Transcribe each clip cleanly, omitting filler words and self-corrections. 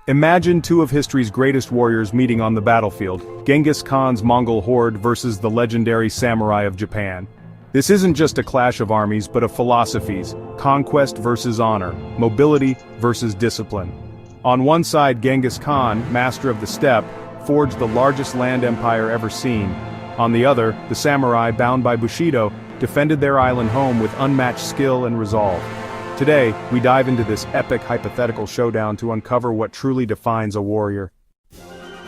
Imagine two of history's greatest warriors meeting on the battlefield, Genghis Khan's Mongol horde versus the legendary samurai of Japan. This isn't just a clash of armies but of philosophies, conquest versus honor, mobility versus discipline. On one side, Genghis Khan, master of the steppe, forged the largest land empire ever seen. On the other, the samurai, bound by Bushido, defended their island home with unmatched skill and resolve. Today, we dive into this epic hypothetical showdown to uncover what truly defines a warrior.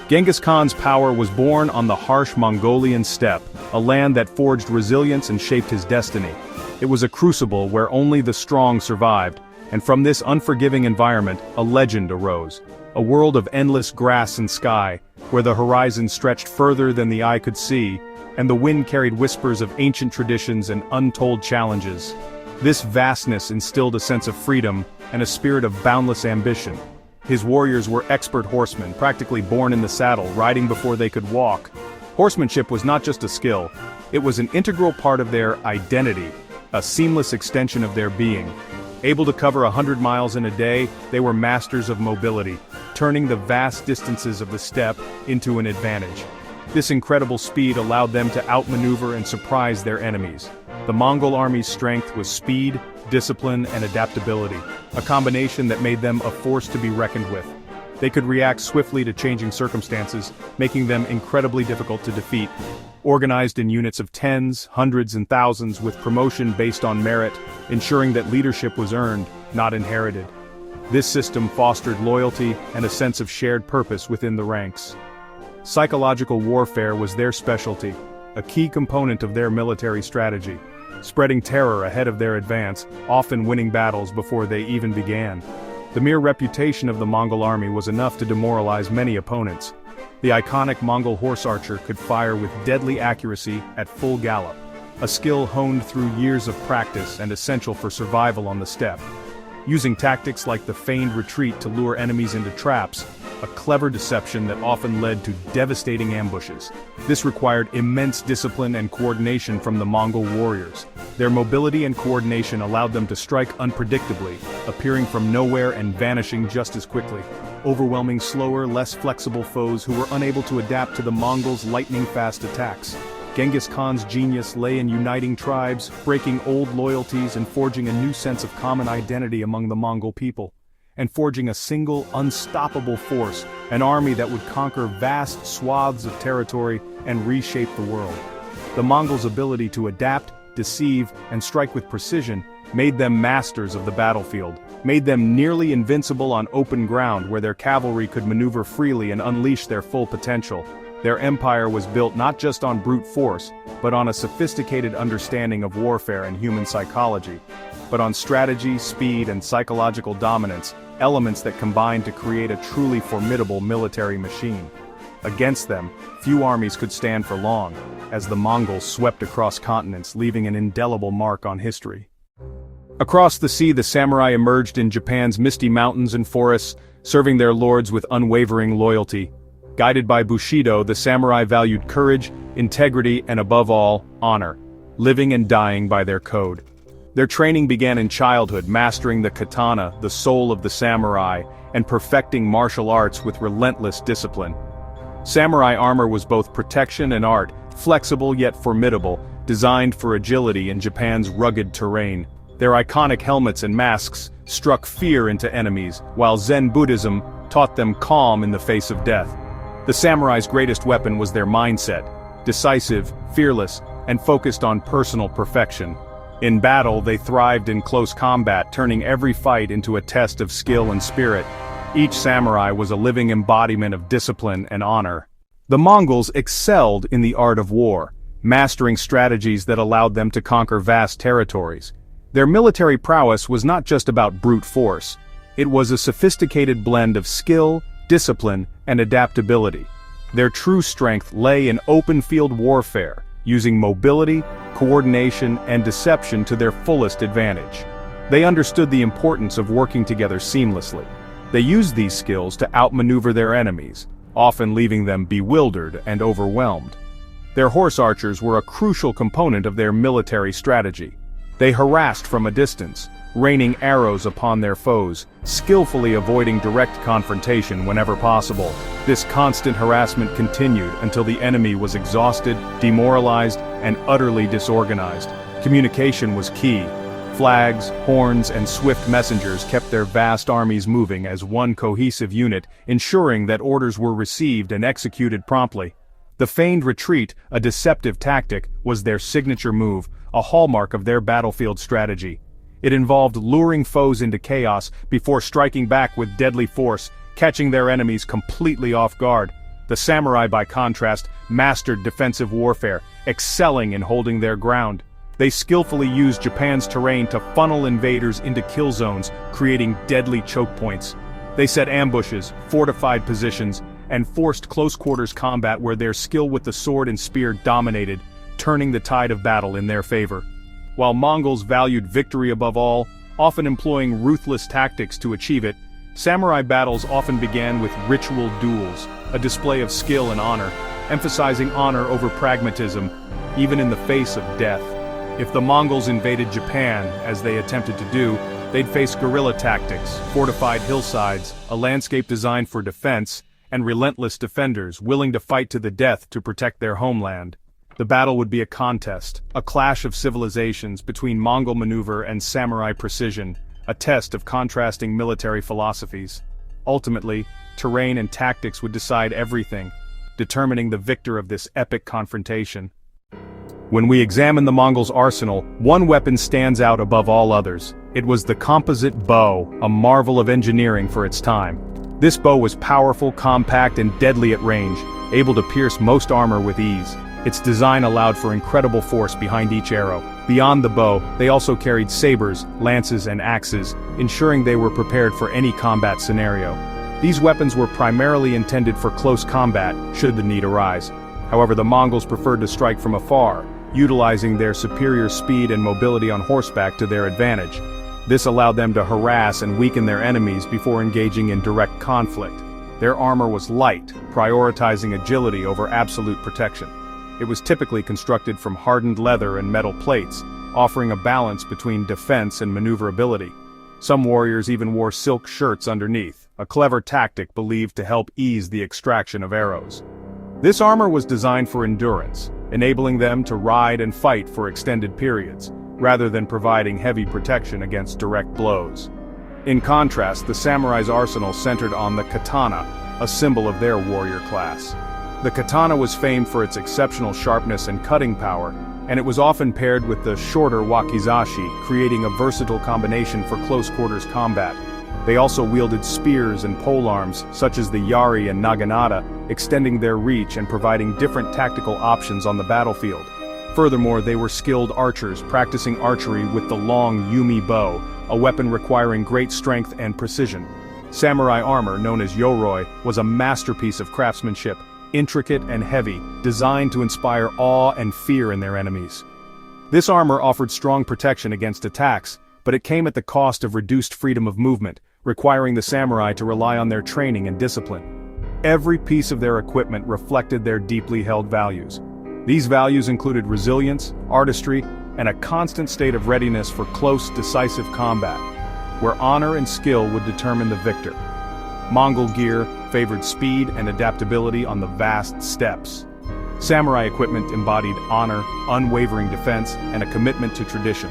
Genghis Khan's power was born on the harsh Mongolian steppe, a land that forged resilience and shaped his destiny. It was a crucible where only the strong survived, and from this unforgiving environment, a legend arose. A world of endless grass and sky, where the horizon stretched further than the eye could see, and the wind carried whispers of ancient traditions and untold challenges. This vastness instilled a sense of freedom and a spirit of boundless ambition. His warriors were expert horsemen, practically born in the saddle, riding before they could walk. Horsemanship was not just a skill, it was an integral part of their identity, a seamless extension of their being. Able to cover 100 miles in a day, they were masters of mobility, turning the vast distances of the steppe into an advantage. This incredible speed allowed them to outmaneuver and surprise their enemies. The Mongol army's strength was speed, discipline, and adaptability, a combination that made them a force to be reckoned with. They could react swiftly to changing circumstances, making them incredibly difficult to defeat. Organized in units of tens, hundreds, and thousands with promotion based on merit, ensuring that leadership was earned, not inherited. This system fostered loyalty and a sense of shared purpose within the ranks. Psychological warfare was their specialty, a key component of their military strategy, spreading terror ahead of their advance, often winning battles before they even began. The mere reputation of the Mongol army was enough to demoralize many opponents. The iconic Mongol horse archer could fire with deadly accuracy at full gallop, a skill honed through years of practice and essential for survival on the steppe. Using tactics like the feigned retreat to lure enemies into traps, a clever deception that often led to devastating ambushes. This required immense discipline and coordination from the Mongol warriors. Their mobility and coordination allowed them to strike unpredictably, appearing from nowhere and vanishing just as quickly, overwhelming slower, less flexible foes who were unable to adapt to the Mongols' lightning-fast attacks. Genghis Khan's genius lay in uniting tribes, breaking old loyalties and forging a new sense of common identity among the Mongol people. And forging a single, unstoppable force, an army that would conquer vast swaths of territory and reshape the world. The Mongols' ability to adapt, deceive, and strike with precision made them masters of the battlefield, made them nearly invincible on open ground where their cavalry could maneuver freely and unleash their full potential. Their empire was built not just on brute force, but on a sophisticated understanding of warfare and human psychology, but on strategy, speed, and psychological dominance, elements that combined to create a truly formidable military machine. Against them, few armies could stand for long, as the Mongols swept across continents, leaving an indelible mark on history. Across the sea, the samurai emerged in Japan's misty mountains and forests, serving their lords with unwavering loyalty. Guided by Bushido, the samurai valued courage, integrity, and above all, honor, living and dying by their code. Their training began in childhood, mastering the katana, the soul of the samurai, and perfecting martial arts with relentless discipline. Samurai armor was both protection and art, flexible yet formidable, designed for agility in Japan's rugged terrain. Their iconic helmets and masks struck fear into enemies, while Zen Buddhism taught them calm in the face of death. The samurai's greatest weapon was their mindset, decisive, fearless, and focused on personal perfection. In battle, they thrived in close combat, turning every fight into a test of skill and spirit. Each samurai was a living embodiment of discipline and honor. The Mongols excelled in the art of war, mastering strategies that allowed them to conquer vast territories. Their military prowess was not just about brute force. It was a sophisticated blend of skill, discipline, and adaptability. Their true strength lay in open-field warfare, using mobility, coordination, and deception to their fullest advantage. They understood the importance of working together seamlessly. They used these skills to outmaneuver their enemies, often leaving them bewildered and overwhelmed. Their horse archers were a crucial component of their military strategy. They harassed from a distance, raining arrows upon their foes, skillfully avoiding direct confrontation whenever possible. This constant harassment continued until the enemy was exhausted, demoralized, and utterly disorganized. Communication was key. Flags, horns, and swift messengers kept their vast armies moving as one cohesive unit, ensuring that orders were received and executed promptly. The feigned retreat, a deceptive tactic, was their signature move, a hallmark of their battlefield strategy. It involved luring foes into chaos before striking back with deadly force, catching their enemies completely off guard. The samurai, by contrast, mastered defensive warfare, excelling in holding their ground. They skillfully used Japan's terrain to funnel invaders into kill zones, creating deadly choke points. They set ambushes, fortified positions, and forced close-quarters combat where their skill with the sword and spear dominated, turning the tide of battle in their favor. While Mongols valued victory above all, often employing ruthless tactics to achieve it, samurai battles often began with ritual duels, a display of skill and honor, emphasizing honor over pragmatism, even in the face of death. If the Mongols invaded Japan, as they attempted to do, they'd face guerrilla tactics, fortified hillsides, a landscape designed for defense, and relentless defenders willing to fight to the death to protect their homeland. The battle would be a contest, a clash of civilizations between Mongol maneuver and samurai precision, a test of contrasting military philosophies. Ultimately, terrain and tactics would decide everything, determining the victor of this epic confrontation. When we examine the Mongols' arsenal, one weapon stands out above all others. It was the composite bow, a marvel of engineering for its time. This bow was powerful, compact, and deadly at range, able to pierce most armor with ease. Its design allowed for incredible force behind each arrow. Beyond the bow, they also carried sabers, lances, and axes, ensuring they were prepared for any combat scenario. These weapons were primarily intended for close combat, should the need arise. However, the Mongols preferred to strike from afar, utilizing their superior speed and mobility on horseback to their advantage. This allowed them to harass and weaken their enemies before engaging in direct conflict. Their armor was light, prioritizing agility over absolute protection. It was typically constructed from hardened leather and metal plates, offering a balance between defense and maneuverability. Some warriors even wore silk shirts underneath, a clever tactic believed to help ease the extraction of arrows. This armor was designed for endurance, enabling them to ride and fight for extended periods, rather than providing heavy protection against direct blows. In contrast, the samurai's arsenal centered on the katana, a symbol of their warrior class. The katana was famed for its exceptional sharpness and cutting power, and it was often paired with the shorter wakizashi, creating a versatile combination for close-quarters combat. They also wielded spears and polearms, such as the yari and naginata, extending their reach and providing different tactical options on the battlefield. Furthermore, they were skilled archers, practicing archery with the long yumi bow, a weapon requiring great strength and precision. Samurai armor, known as yoroi, was a masterpiece of craftsmanship, intricate and heavy, designed to inspire awe and fear in their enemies. This armor offered strong protection against attacks, but it came at the cost of reduced freedom of movement, requiring the samurai to rely on their training and discipline. Every piece of their equipment reflected their deeply held values. These values included resilience, artistry, and a constant state of readiness for close, decisive combat, where honor and skill would determine the victor. Mongol gear favored speed and adaptability on the vast steppes. Samurai equipment embodied honor, unwavering defense, and a commitment to tradition.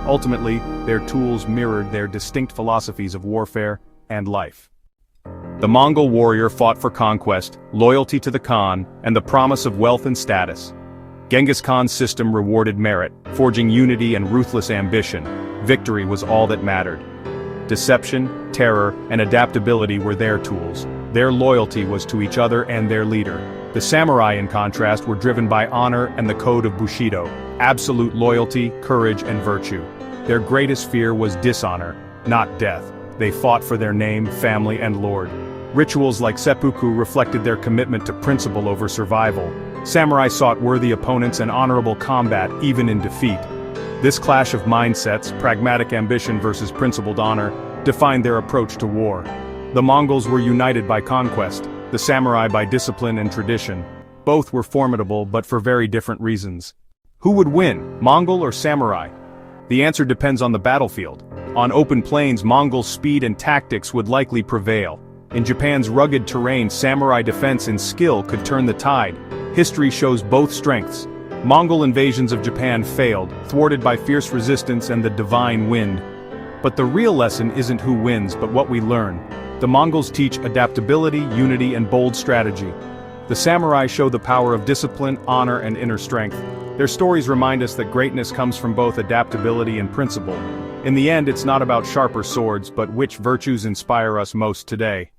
Ultimately, their tools mirrored their distinct philosophies of warfare and life. The Mongol warrior fought for conquest, loyalty to the Khan, and the promise of wealth and status. Genghis Khan's system rewarded merit, forging unity and ruthless ambition. Victory was all that mattered. Deception, terror, and adaptability were their tools. Their loyalty was to each other and their leader. The samurai, in contrast, were driven by honor and the code of Bushido, absolute loyalty, courage, and virtue. Their greatest fear was dishonor, not death. They fought for their name, family, and lord. Rituals like seppuku reflected their commitment to principle over survival. Samurai sought worthy opponents and honorable combat, even in defeat. This clash of mindsets, pragmatic ambition versus principled honor, defined their approach to war. The Mongols were united by conquest, the samurai by discipline and tradition. Both were formidable, but for very different reasons. Who would win, Mongol or samurai? The answer depends on the battlefield. On open plains, Mongol speed and tactics would likely prevail. In Japan's rugged terrain, samurai defense and skill could turn the tide. History shows both strengths. Mongol invasions of Japan failed, thwarted by fierce resistance and the divine wind. But the real lesson isn't who wins, but what we learn. The Mongols teach adaptability, unity, and bold strategy. The samurai show the power of discipline, honor, and inner strength. Their stories remind us that greatness comes from both adaptability and principle. In the end, it's not about sharper swords, but which virtues inspire us most today.